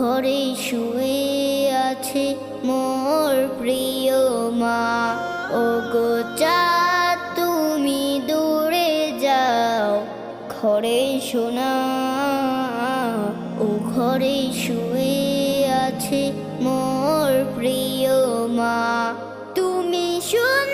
ঘরে শুয়ে আছে মোর প্রিয় মা। ও গো চাঁদ তুমি দূরে যাও, ঘরে শোনা ও ঘরে শুয়ে আছে মোর প্রিয় মা। তুমি শুন